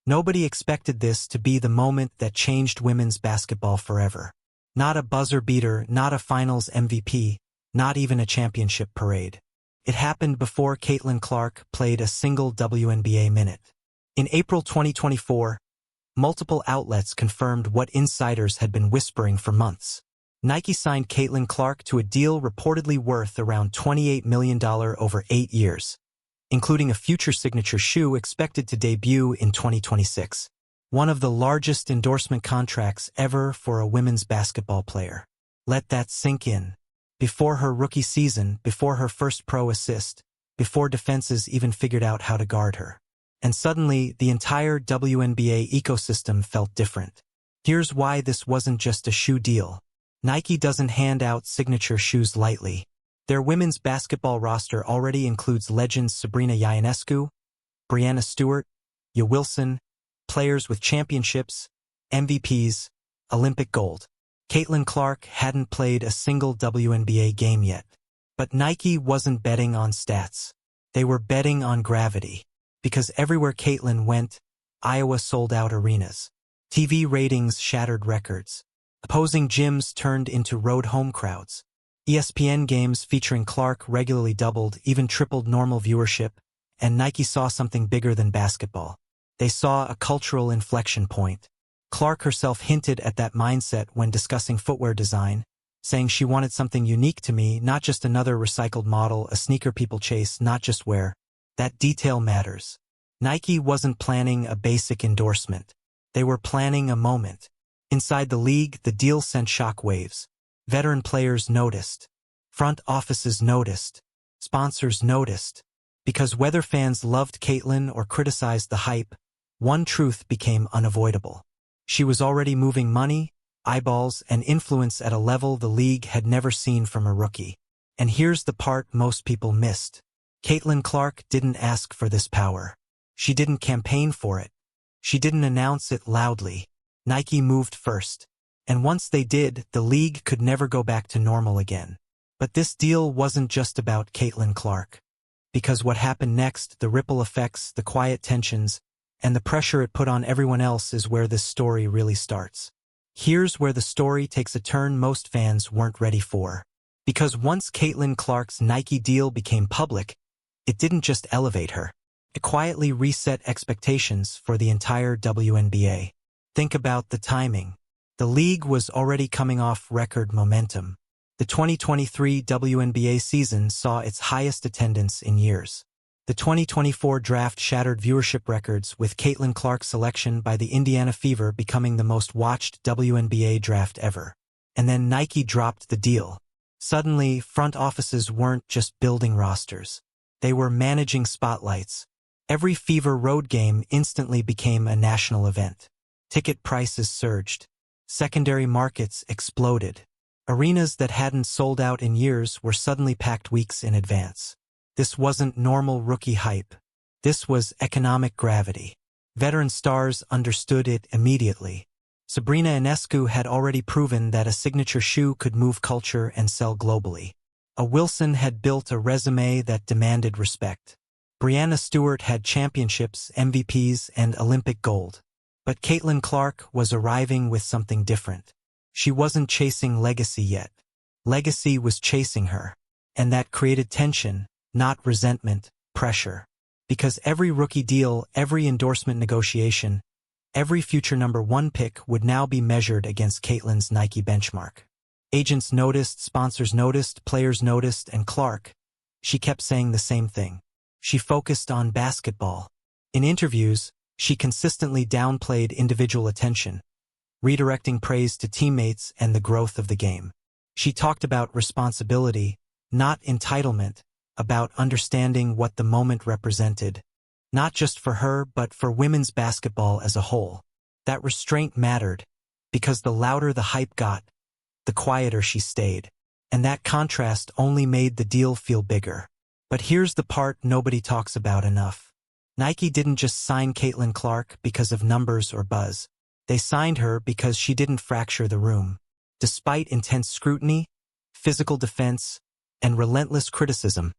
Nobody expected this to be the moment that changed women's basketball forever. Not a buzzer beater, not a finals MVP, not even a championship parade. It happened before Caitlin Clark played a single WNBA minute. In April 2024, multiple outlets confirmed what insiders had been whispering for months. Nike signed Caitlin Clark to a deal reportedly worth around $28 million over 8 years, including a future signature shoe expected to debut in 2026. One of the largest endorsement contracts ever for a women's basketball player. Let that sink in. Before her rookie season, before her first pro assist, before defenses even figured out how to guard her. And suddenly, the entire WNBA ecosystem felt different. Here's why this wasn't just a shoe deal. Nike doesn't hand out signature shoes lightly. Their women's basketball roster already includes legends Sabrina Ionescu, Breanna Stewart, Ya Wilson, players with championships, MVPs, Olympic gold. Caitlin Clark hadn't played a single WNBA game yet. But Nike wasn't betting on stats. They were betting on gravity. Because everywhere Caitlin went, Iowa sold out arenas. TV ratings shattered records. Opposing gyms turned into road home crowds. ESPN games featuring Clark regularly doubled, even tripled normal viewership, and Nike saw something bigger than basketball. They saw a cultural inflection point. Clark herself hinted at that mindset when discussing footwear design, saying she wanted something unique to me, not just another recycled model, a sneaker people chase, not just wear. That detail matters. Nike wasn't planning a basic endorsement. They were planning a moment. Inside the league, the deal sent shockwaves. Veteran players noticed. Front offices noticed. Sponsors noticed. Because whether fans loved Caitlin or criticized the hype, one truth became unavoidable. She was already moving money, eyeballs, and influence at a level the league had never seen from a rookie. And here's the part most people missed. Caitlin Clark didn't ask for this power. She didn't campaign for it. She didn't announce it loudly. Nike moved first. And once they did, the league could never go back to normal again. But this deal wasn't just about Caitlin Clark. Because what happened next, the ripple effects, the quiet tensions, and the pressure it put on everyone else is where this story really starts. Here's where the story takes a turn most fans weren't ready for. Because once Caitlin Clark's Nike deal became public, it didn't just elevate her. It quietly reset expectations for the entire WNBA. Think about the timing. The league was already coming off record momentum. The 2023 WNBA season saw its highest attendance in years. The 2024 draft shattered viewership records, with Caitlin Clark's selection by the Indiana Fever becoming the most watched WNBA draft ever. And then Nike dropped the deal. Suddenly, front offices weren't just building rosters. They were managing spotlights. Every Fever road game instantly became a national event. Ticket prices surged. Secondary markets exploded. Arenas that hadn't sold out in years were suddenly packed weeks in advance. This wasn't normal rookie hype. This was economic gravity. Veteran stars understood it immediately. Sabrina Ionescu had already proven that a signature shoe could move culture and sell globally. A Wilson had built a resume that demanded respect. Breanna Stewart had championships, MVPs, and Olympic gold. But Caitlin Clark was arriving with something different. She wasn't chasing legacy yet. Legacy was chasing her. And that created tension, not resentment, pressure. Because every rookie deal, every endorsement negotiation, every future #1 pick would now be measured against Caitlin's Nike benchmark. Agents noticed, sponsors noticed, players noticed, and Clark, she kept saying the same thing. She focused on basketball. In interviews, she consistently downplayed individual attention, redirecting praise to teammates and the growth of the game. She talked about responsibility, not entitlement, about understanding what the moment represented, not just for her but for women's basketball as a whole. That restraint mattered, because the louder the hype got, the quieter she stayed. And that contrast only made the deal feel bigger. But here's the part nobody talks about enough. Nike didn't just sign Caitlin Clark because of numbers or buzz. They signed her because she didn't fracture the room. Despite intense scrutiny, physical defense, and relentless criticism,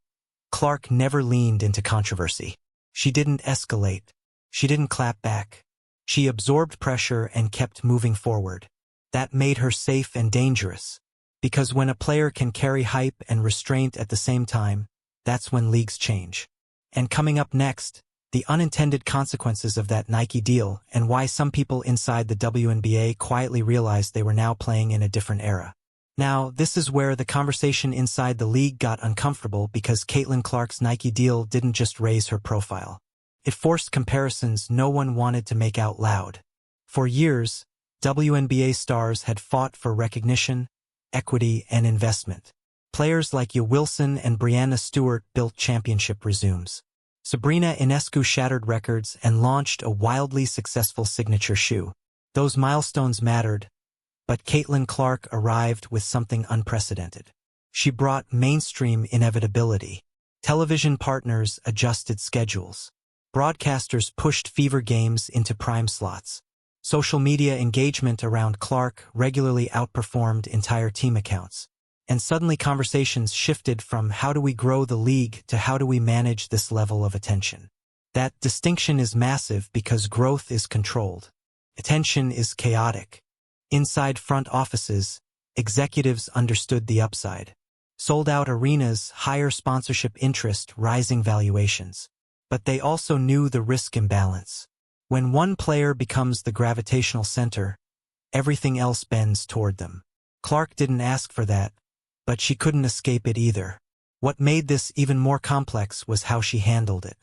Clark never leaned into controversy. She didn't escalate. She didn't clap back. She absorbed pressure and kept moving forward. That made her safe and dangerous. Because when a player can carry hype and restraint at the same time, that's when leagues change. And coming up next, the unintended consequences of that Nike deal and why some people inside the WNBA quietly realized they were now playing in a different era. Now, this is where the conversation inside the league got uncomfortable because Caitlin Clark's Nike deal didn't just raise her profile. It forced comparisons no one wanted to make out loud. For years, WNBA stars had fought for recognition, equity, and investment. Players like Wilson and Breanna Stewart built championship resumes. Sabrina Ionescu shattered records and launched a wildly successful signature shoe. Those milestones mattered, but Caitlin Clark arrived with something unprecedented. She brought mainstream inevitability. Television partners adjusted schedules. Broadcasters pushed fever games into prime slots. Social media engagement around Clark regularly outperformed entire team accounts. And suddenly conversations shifted from how do we grow the league to how do we manage this level of attention. That distinction is massive because growth is controlled. Attention is chaotic. Inside front offices, executives understood the upside. Sold-out arenas, higher sponsorship interest, rising valuations. But they also knew the risk imbalance. When one player becomes the gravitational center, everything else bends toward them. Clark didn't ask for that, but she couldn't escape it either. What made this even more complex was how she handled it.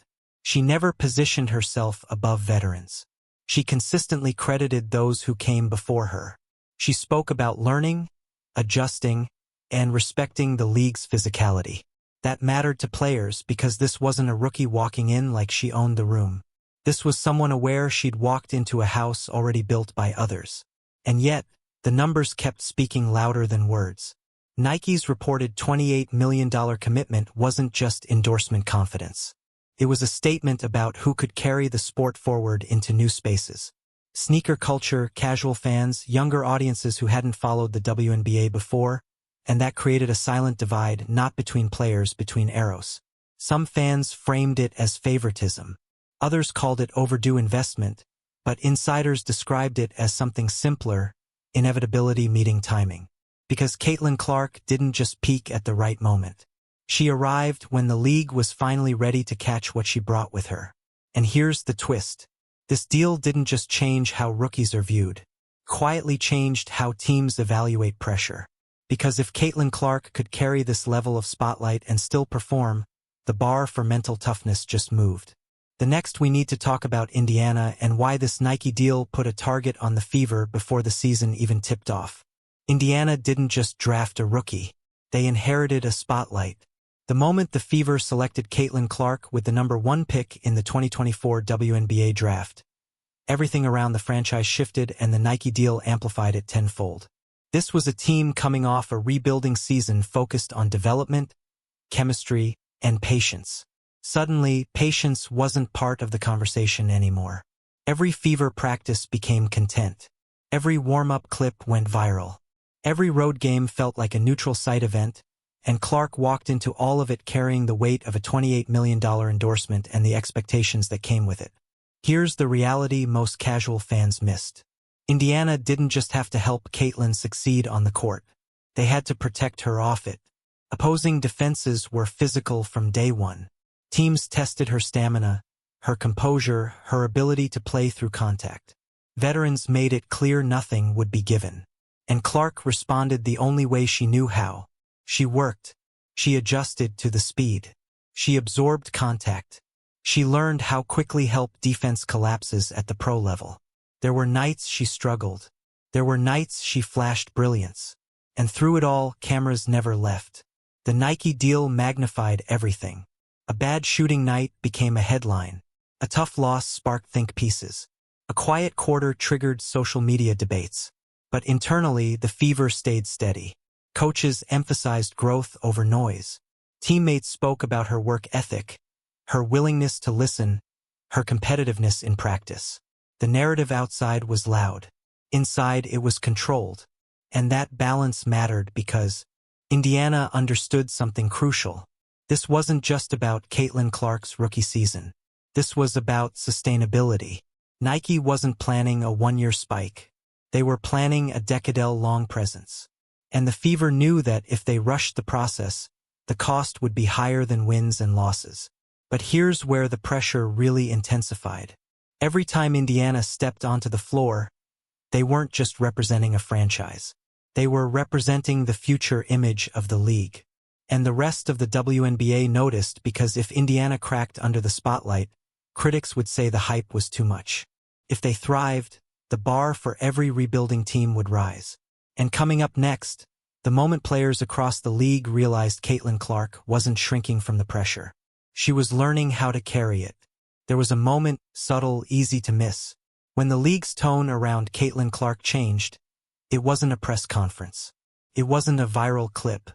She never positioned herself above veterans. She consistently credited those who came before her. She spoke about learning, adjusting, and respecting the league's physicality. That mattered to players because this wasn't a rookie walking in like she owned the room. This was someone aware she'd walked into a house already built by others. And yet, the numbers kept speaking louder than words. Nike's reported $28 million commitment wasn't just endorsement confidence. It was a statement about who could carry the sport forward into new spaces. Sneaker culture, casual fans, younger audiences who hadn't followed the WNBA before, and that created a silent divide not between players, between eras. Some fans framed it as favoritism. Others called it overdue investment, but insiders described it as something simpler, inevitability meeting timing. Because Caitlin Clark didn't just peak at the right moment. She arrived when the league was finally ready to catch what she brought with her. And here's the twist. This deal didn't just change how rookies are viewed. It quietly changed how teams evaluate pressure. Because if Caitlin Clark could carry this level of spotlight and still perform, the bar for mental toughness just moved. The next we need to talk about Indiana and why this Nike deal put a target on the Fever before the season even tipped off. Indiana didn't just draft a rookie. They inherited a spotlight. The moment the Fever selected Caitlin Clark with the number 1 pick in the 2024 WNBA draft, everything around the franchise shifted and the Nike deal amplified it tenfold. This was a team coming off a rebuilding season focused on development, chemistry, and patience. Suddenly, patience wasn't part of the conversation anymore. Every Fever practice became content. Every warm-up clip went viral. Every road game felt like a neutral site event, and Clark walked into all of it carrying the weight of a $28 million endorsement and the expectations that came with it. Here's the reality most casual fans missed. Indiana didn't just have to help Caitlin succeed on the court. They had to protect her off it. Opposing defenses were physical from day one. Teams tested her stamina, her composure, her ability to play through contact. Veterans made it clear nothing would be given. And Clark responded the only way she knew how. She worked. She adjusted to the speed. She absorbed contact. She learned how quickly help defense collapses at the pro level. There were nights she struggled. There were nights she flashed brilliance. And through it all, cameras never left. The Nike deal magnified everything. A bad shooting night became a headline. A tough loss sparked think pieces. A quiet quarter triggered social media debates. But internally, the Fever stayed steady. Coaches emphasized growth over noise. Teammates spoke about her work ethic, her willingness to listen, her competitiveness in practice. The narrative outside was loud. Inside, it was controlled. And that balance mattered because Indiana understood something crucial. This wasn't just about Caitlin Clark's rookie season. This was about sustainability. Nike wasn't planning a one-year spike. They were planning a decade-long presence. And the Fever knew that if they rushed the process, the cost would be higher than wins and losses. But here's where the pressure really intensified. Every time Indiana stepped onto the floor, they weren't just representing a franchise. They were representing the future image of the league. And the rest of the WNBA noticed because if Indiana cracked under the spotlight, critics would say the hype was too much. If they thrived, the bar for every rebuilding team would rise. And coming up next, the moment players across the league realized Caitlin Clark wasn't shrinking from the pressure. She was learning how to carry it. There was a moment, subtle, easy to miss, when the league's tone around Caitlin Clark changed. It wasn't a press conference. It wasn't a viral clip.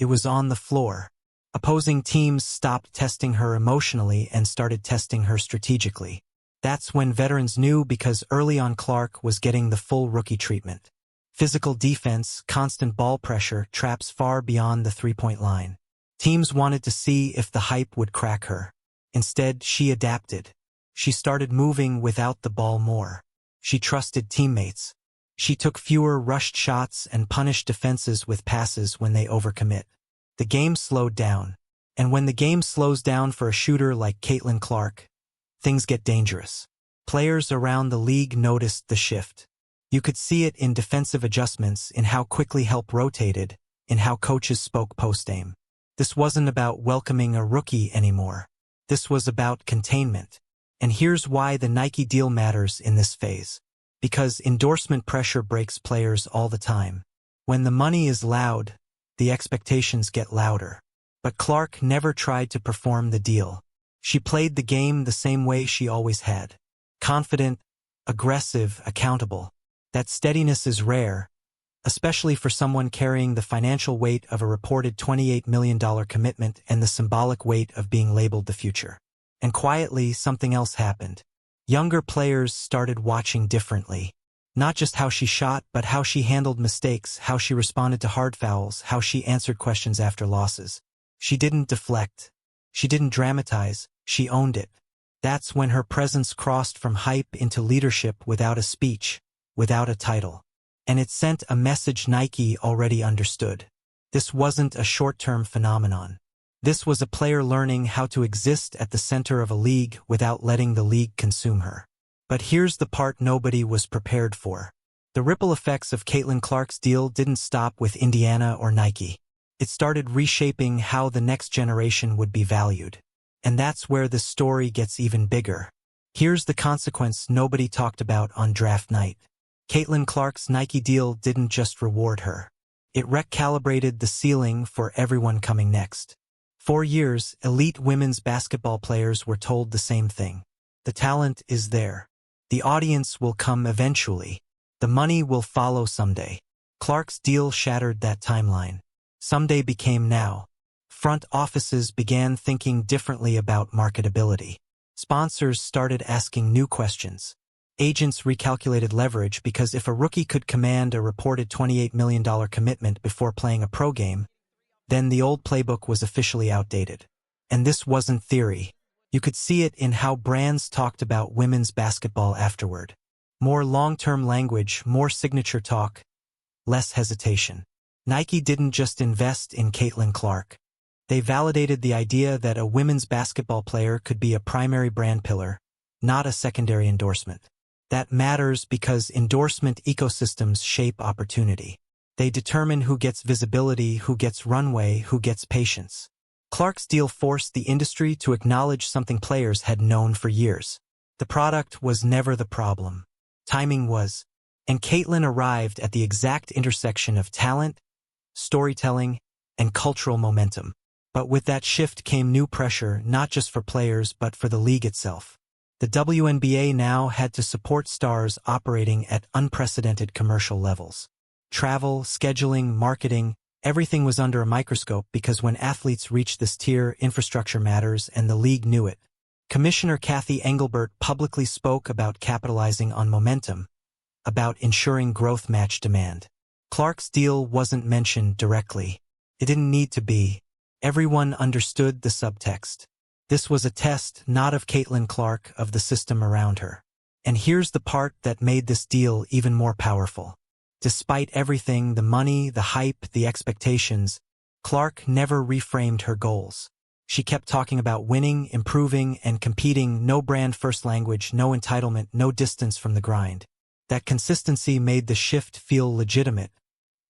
It was on the floor. Opposing teams stopped testing her emotionally and started testing her strategically. That's when veterans knew because early on Clark was getting the full rookie treatment. Physical defense, constant ball pressure, traps far beyond the three-point line. Teams wanted to see if the hype would crack her. Instead, she adapted. She started moving without the ball more. She trusted teammates. She took fewer rushed shots and punished defenses with passes when they overcommit. The game slowed down. And when the game slows down for a shooter like Caitlin Clark, things get dangerous. Players around the league noticed the shift. You could see it in defensive adjustments, in how quickly help rotated, in how coaches spoke post-game. This wasn't about welcoming a rookie anymore. This was about containment. And here's why the Nike deal matters in this phase. Because endorsement pressure breaks players all the time. When the money is loud, the expectations get louder. But Clark never tried to perform the deal. She played the game the same way she always had. Confident, aggressive, accountable. That steadiness is rare, especially for someone carrying the financial weight of a reported $28 million commitment and the symbolic weight of being labeled the future. And quietly, something else happened. Younger players started watching differently. Not just how she shot, but how she handled mistakes, how she responded to hard fouls, how she answered questions after losses. She didn't deflect. She didn't dramatize. She owned it. That's when her presence crossed from hype into leadership without a speech, without a title. And it sent a message Nike already understood. This wasn't a short-term phenomenon. This was a player learning how to exist at the center of a league without letting the league consume her. But here's the part nobody was prepared for. The ripple effects of Caitlin Clark's deal didn't stop with Indiana or Nike. It started reshaping how the next generation would be valued. And that's where this story gets even bigger. Here's the consequence nobody talked about on draft night. Caitlin Clark's Nike deal didn't just reward her. It recalibrated the ceiling for everyone coming next. For years, elite women's basketball players were told the same thing. The talent is there. The audience will come eventually. The money will follow someday. Clark's deal shattered that timeline. Someday became now. Front offices began thinking differently about marketability. Sponsors started asking new questions. Agents recalculated leverage because if a rookie could command a reported $28 million commitment before playing a pro game, then the old playbook was officially outdated. And this wasn't theory. You could see it in how brands talked about women's basketball afterward. More long-term language, more signature talk, less hesitation. Nike didn't just invest in Caitlin Clark. They validated the idea that a women's basketball player could be a primary brand pillar, not a secondary endorsement. That matters because endorsement ecosystems shape opportunity. They determine who gets visibility, who gets runway, who gets patience. Clark's deal forced the industry to acknowledge something players had known for years. The product was never the problem. Timing was. And Caitlin arrived at the exact intersection of talent, storytelling, and cultural momentum. But with that shift came new pressure, not just for players but for the league itself. The WNBA now had to support stars operating at unprecedented commercial levels. Travel, scheduling, marketing, everything was under a microscope because when athletes reach this tier, infrastructure matters, and the league knew it. Commissioner Kathy Engelbert publicly spoke about capitalizing on momentum, about ensuring growth matched demand. Clark's deal wasn't mentioned directly. It didn't need to be. Everyone understood the subtext. This was a test not of Caitlin Clark, of the system around her. And here's the part that made this deal even more powerful. Despite everything, the money, the hype, the expectations, Clark never reframed her goals. She kept talking about winning, improving, and competing, no brand first language, no entitlement, no distance from the grind. That consistency made the shift feel legitimate,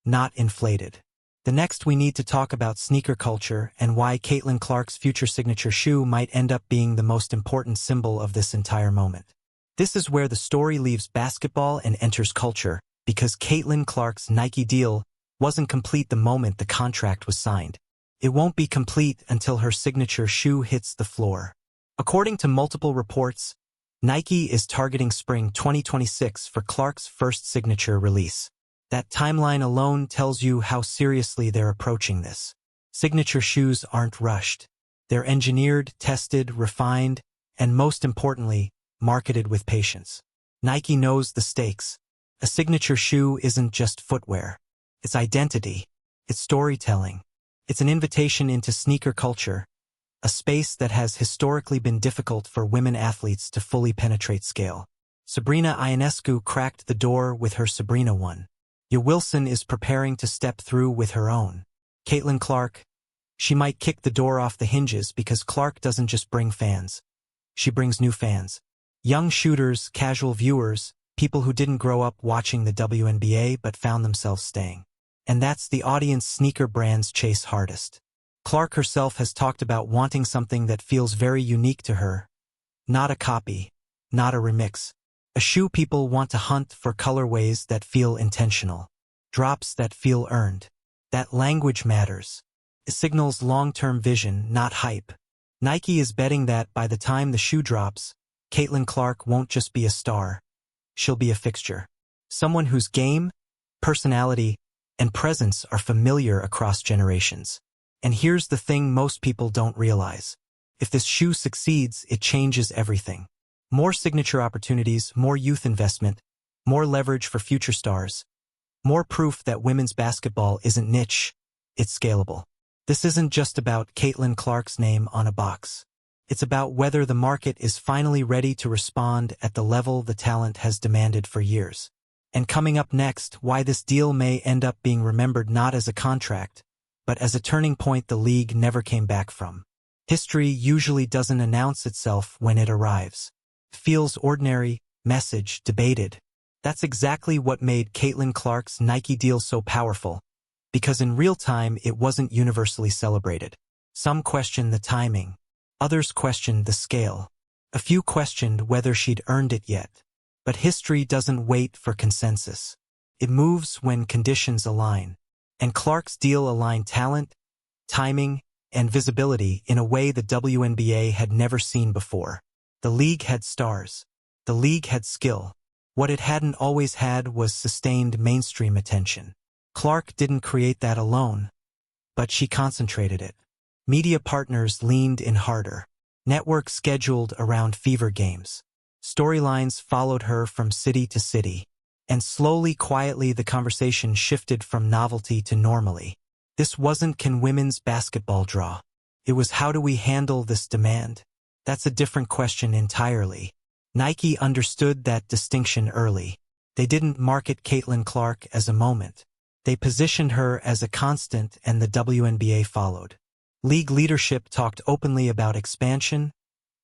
not inflated. The next we need to talk about sneaker culture and why Caitlin Clark's future signature shoe might end up being the most important symbol of this entire moment. This is where the story leaves basketball and enters culture, because Caitlin Clark's Nike deal wasn't complete the moment the contract was signed. It won't be complete until her signature shoe hits the floor. According to multiple reports, Nike is targeting spring 2026 for Clark's first signature release. That timeline alone tells you how seriously they're approaching this. Signature shoes aren't rushed. They're engineered, tested, refined, and most importantly, marketed with patience. Nike knows the stakes. A signature shoe isn't just footwear. It's identity. It's storytelling. It's an invitation into sneaker culture, a space that has historically been difficult for women athletes to fully penetrate scale. Sabrina Ionescu cracked the door with her Sabrina 1. Ya Wilson is preparing to step through with her own. Caitlin Clark, she might kick the door off the hinges because Clark doesn't just bring fans. She brings new fans. Young shooters, casual viewers, people who didn't grow up watching the WNBA but found themselves staying. And that's the audience sneaker brands chase hardest. Clark herself has talked about wanting something that feels very unique to her. Not a copy, not a remix. A shoe people want to hunt for colorways that feel intentional. Drops that feel earned. That language matters. It signals long-term vision, not hype. Nike is betting that by the time the shoe drops, Caitlin Clark won't just be a star. She'll be a fixture. Someone whose game, personality, and presence are familiar across generations. And here's the thing most people don't realize. If this shoe succeeds, it changes everything. More signature opportunities, more youth investment, more leverage for future stars. More proof that women's basketball isn't niche, it's scalable. This isn't just about Caitlin Clark's name on a box. It's about whether the market is finally ready to respond at the level the talent has demanded for years. And coming up next, why this deal may end up being remembered not as a contract, but as a turning point the league never came back from. History usually doesn't announce itself when it arrives. Feels ordinary, message, debated. That's exactly what made Caitlin Clark's Nike deal so powerful, because in real time it wasn't universally celebrated. Some questioned the timing. Others questioned the scale. A few questioned whether she'd earned it yet. But history doesn't wait for consensus. It moves when conditions align. And Clark's deal aligned talent, timing, and visibility in a way the WNBA had never seen before. The league had stars. The league had skill. What it hadn't always had was sustained mainstream attention. Clark didn't create that alone, but she concentrated it. Media partners leaned in harder. Networks scheduled around fever games. Storylines followed her from city to city. And slowly, quietly, the conversation shifted from novelty to normally. This wasn't can women's basketball draw. It was how do we handle this demand? That's a different question entirely. Nike understood that distinction early. They didn't market Caitlin Clark as a moment. They positioned her as a constant, and the WNBA followed. League leadership talked openly about expansion,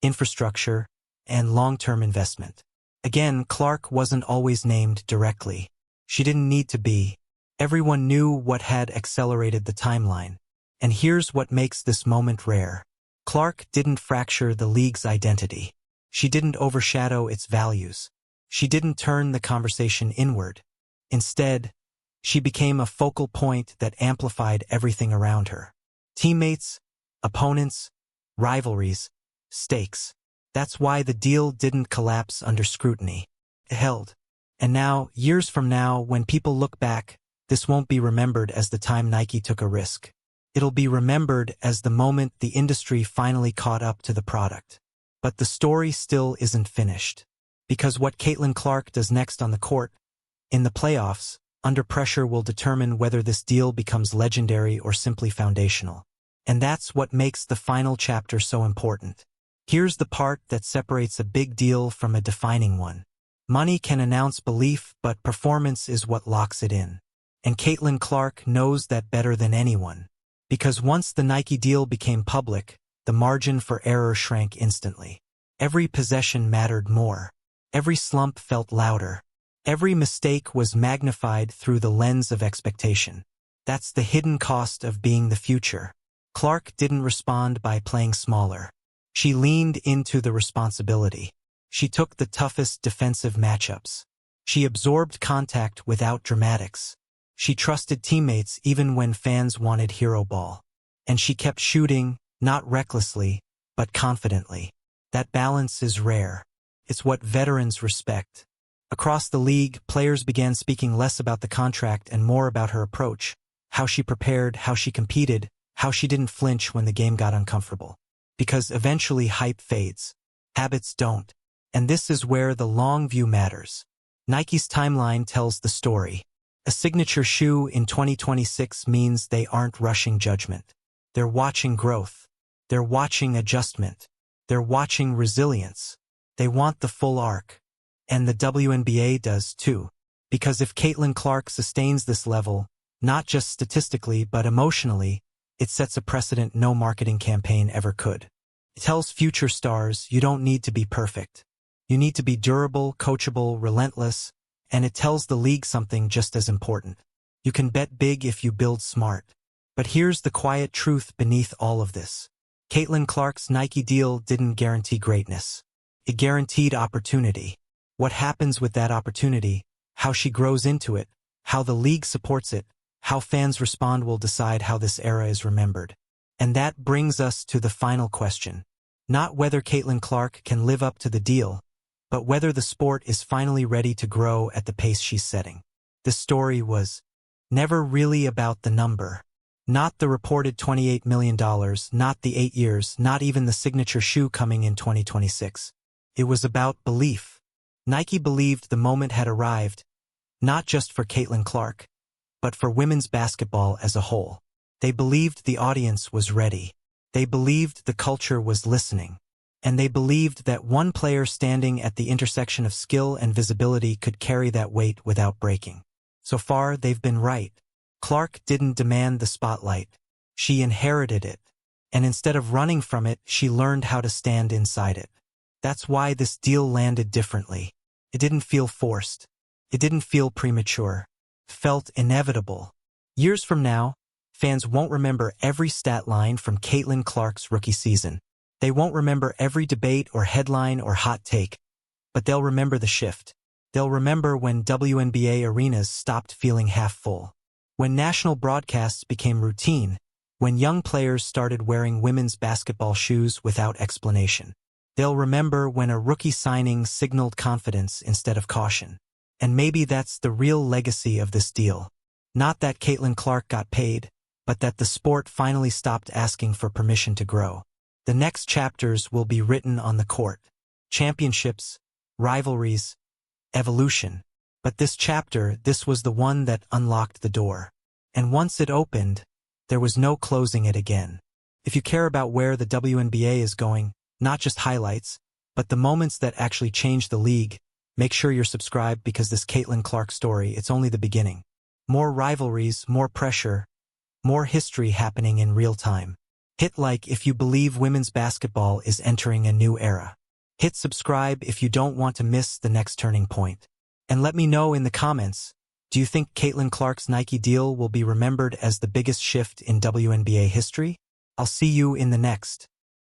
infrastructure, and long-term investment. Again, Clark wasn't always named directly. She didn't need to be. Everyone knew what had accelerated the timeline. And here's what makes this moment rare. Clark didn't fracture the league's identity. She didn't overshadow its values. She didn't turn the conversation inward. Instead, she became a focal point that amplified everything around her. Teammates, opponents, rivalries, stakes. That's why the deal didn't collapse under scrutiny. It held. And now, years from now, when people look back, this won't be remembered as the time Nike took a risk. It'll be remembered as the moment the industry finally caught up to the product. But the story still isn't finished. Because what Caitlin Clark does next on the court, in the playoffs, under pressure will determine whether this deal becomes legendary or simply foundational. And that's what makes the final chapter so important. Here's the part that separates a big deal from a defining one. Money can announce belief, but performance is what locks it in. And Caitlin Clark knows that better than anyone. Because once the Nike deal became public, the margin for error shrank instantly. Every possession mattered more. Every slump felt louder. Every mistake was magnified through the lens of expectation. That's the hidden cost of being the future. Clark didn't respond by playing smaller. She leaned into the responsibility. She took the toughest defensive matchups. She absorbed contact without dramatics. She trusted teammates even when fans wanted hero ball. And she kept shooting, not recklessly, but confidently. That balance is rare. It's what veterans respect. Across the league, players began speaking less about the contract and more about her approach, how she prepared, how she competed, how she didn't flinch when the game got uncomfortable. Because eventually hype fades. Habits don't. And this is where the long view matters. Nike's timeline tells the story. A signature shoe in 2026 means they aren't rushing judgment. They're watching growth. They're watching adjustment. They're watching resilience. They want the full arc. And the WNBA does too. Because if Caitlin Clark sustains this level, not just statistically but emotionally, it sets a precedent no marketing campaign ever could. It tells future stars you don't need to be perfect. You need to be durable, coachable, relentless, and it tells the league something just as important. You can bet big if you build smart. But here's the quiet truth beneath all of this. Caitlin Clark's Nike deal didn't guarantee greatness. It guaranteed opportunity. What happens with that opportunity, how she grows into it, how the league supports it, how fans respond will decide how this era is remembered. And that brings us to the final question. Not whether Caitlin Clark can live up to the deal, but whether the sport is finally ready to grow at the pace she's setting. This story was never really about the number. Not the reported $28 million, not the 8 years, not even the signature shoe coming in 2026. It was about belief. Nike believed the moment had arrived, not just for Caitlin Clark, but for women's basketball as a whole. They believed the audience was ready. They believed the culture was listening. And they believed that one player standing at the intersection of skill and visibility could carry that weight without breaking. So far, they've been right. Clark didn't demand the spotlight. She inherited it. And instead of running from it, she learned how to stand inside it. That's why this deal landed differently. It didn't feel forced. It didn't feel premature. It felt inevitable. Years from now, fans won't remember every stat line from Caitlin Clark's rookie season. They won't remember every debate or headline or hot take, but they'll remember the shift. They'll remember when WNBA arenas stopped feeling half full, when national broadcasts became routine, when young players started wearing women's basketball shoes without explanation. They'll remember when a rookie signing signaled confidence instead of caution. And maybe that's the real legacy of this deal. Not that Caitlin Clark got paid, but that the sport finally stopped asking for permission to grow. The next chapters will be written on the court. Championships, rivalries, evolution. But this chapter, this was the one that unlocked the door. And once it opened, there was no closing it again. If you care about where the WNBA is going, not just highlights, but the moments that actually change the league, make sure you're subscribed because this Caitlin Clark story, it's only the beginning. More rivalries, more pressure, more history happening in real time. Hit like if you believe women's basketball is entering a new era. Hit subscribe if you don't want to miss the next turning point. And let me know in the comments, do you think Caitlin Clark's Nike deal will be remembered as the biggest shift in WNBA history? I'll see you in the next.